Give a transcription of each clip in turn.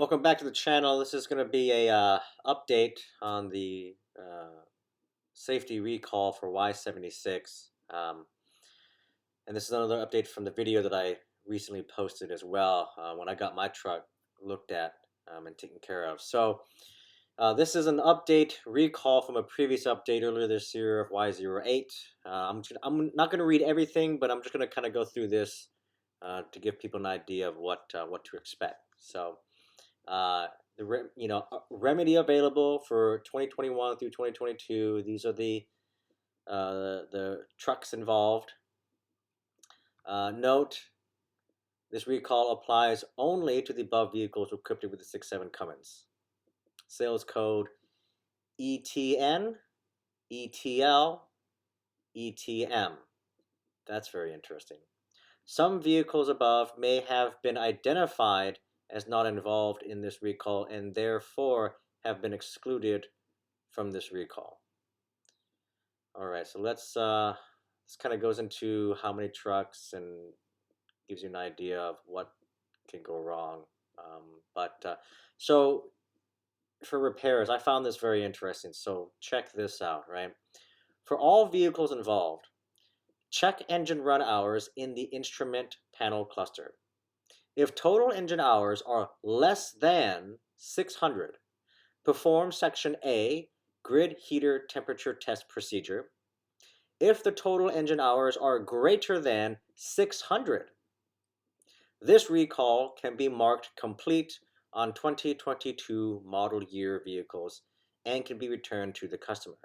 Welcome back to the channel. This is going to be a update on the safety recall for Y76. And this is another update from the video that I recently posted as well when I got my truck looked at and taken care of. So this is an update recall from a previous update earlier this year of Y08. I'm not going to read everything, but I'm just going to kind of go through this to give people an idea of what to expect. So remedy available for 2021 through 2022. These are the trucks involved. Note: this recall applies only to the above vehicles equipped with the 6.7 Cummins. Sales code ETN, ETL, ETM. That's very interesting. Some vehicles above may have been identified as not involved in this recall and therefore have been excluded from this recall. All right, so this kind of goes into how many trucks and gives you an idea of what can go wrong. So for repairs, I found this very interesting. So check this out, right? For all vehicles involved, check engine run hours in the instrument panel cluster. If total engine hours are less than 600, perform Section A, grid heater temperature test procedure. If the total engine hours are greater than 600, this recall can be marked complete on 2022 model year vehicles and can be returned to the customer.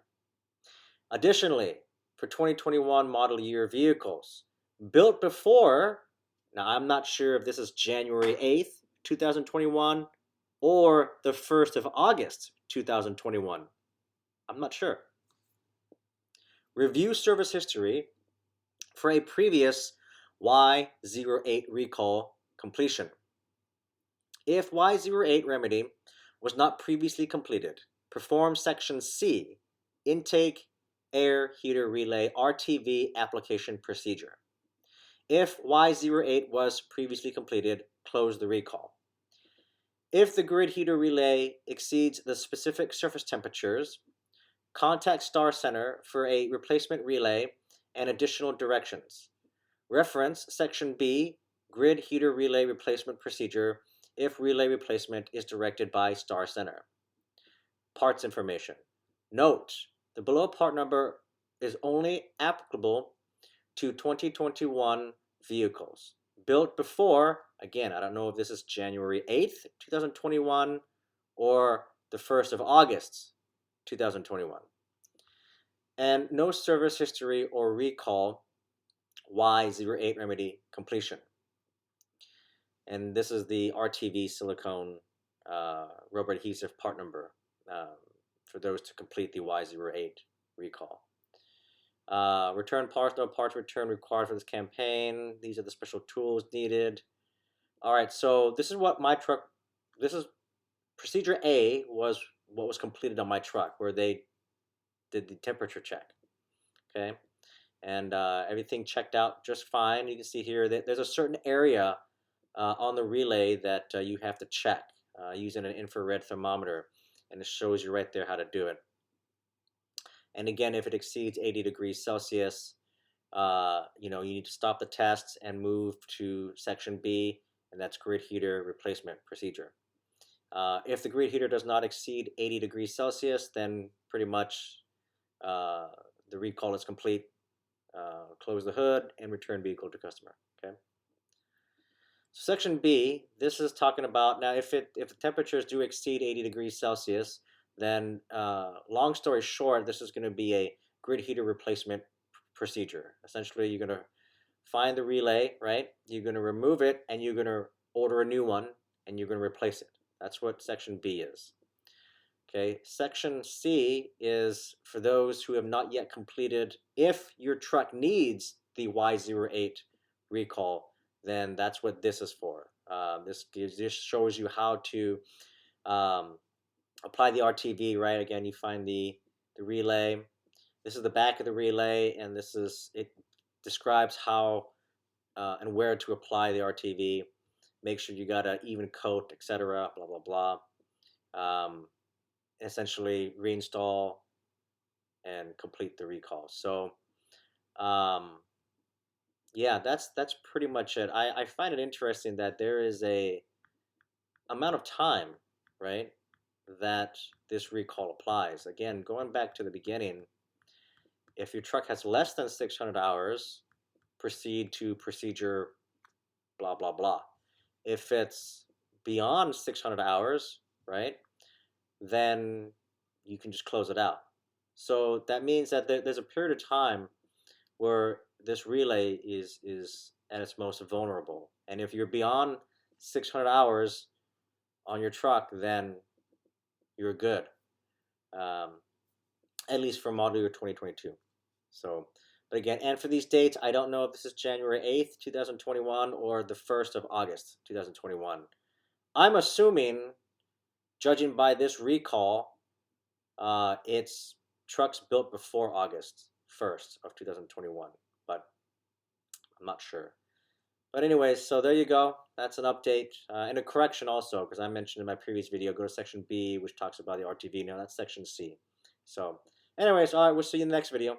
Additionally, for 2021 model year vehicles built before, now I'm not sure if this is January 8th, 2021 or the 1st of August, 2021. I'm not sure. Review service history for a previous Y08 recall completion. If Y08 remedy was not previously completed, perform Section C, Intake Air Heater Relay RTV application procedure. If Y08 was previously completed, close the recall. If the grid heater relay exceeds the specific surface temperatures, contact Star Center for a replacement relay and additional directions. Reference Section B, Grid Heater Relay Replacement Procedure, if relay replacement is directed by Star Center. Parts information. Note: the below part number is only applicable to 2021 vehicles built before, again, I don't know if this is January 8th, 2021 or the 1st of August, 2021. And no service history or recall Y08 remedy completion. And this is the RTV silicone rubber adhesive part number for those to complete the Y08 recall. Return parts, no parts return required for this campaign. These are the special tools needed. All right, so this is what my truck, this is procedure A was what was completed on my truck, where they did the temperature check, okay? And everything checked out just fine. You can see here that there's a certain area on the relay that you have to check using an infrared thermometer, and it shows you right there how to do it. And again, if it exceeds 80 degrees Celsius, you need to stop the test and move to Section B, and that's grid heater replacement procedure. If the grid heater does not exceed 80 degrees Celsius, then pretty much the recall is complete. Close the hood and return vehicle to customer. Okay. So Section B, this is talking about now if the temperatures do exceed 80 degrees Celsius, then long story short, this is going to be a grid heater replacement procedure. Essentially, you're going to find the relay, right? You're going to remove it, and you're going to order a new one, and you're going to replace it. That's what Section B is. Okay, Section C is for those who have not yet completed. If your truck needs the Y08 recall, then that's what this is for. This shows you how to apply the RTV, right? Again, you find the relay. This is the back of the relay, and it describes how and where to apply the RTV. make sure you got an even coat, etc. Blah blah blah. Essentially reinstall and complete the recall. So um, yeah, that's pretty much it. I find it interesting that there is a amount of time, right, that this recall applies. Again, going back to the beginning, if your truck has less than 600 hours, proceed to procedure blah blah blah. If it's beyond 600 hours, right, then you can just close it out. So that means that there's a period of time where this relay is at its most vulnerable. And if you're beyond 600 hours on your truck, then you're good. Um, at least for model year 2022. So, but again, and for these dates, I don't know if this is January 8th, 2021 or the 1st of August, 2021. I'm assuming, judging by this recall, it's trucks built before August 1st of 2021, but I'm not sure. But anyways, so there you go. That's an update and a correction also, because I mentioned in my previous video, go to section B, which talks about the RTV. Now that's section C. So anyways, all right, we'll see you in the next video.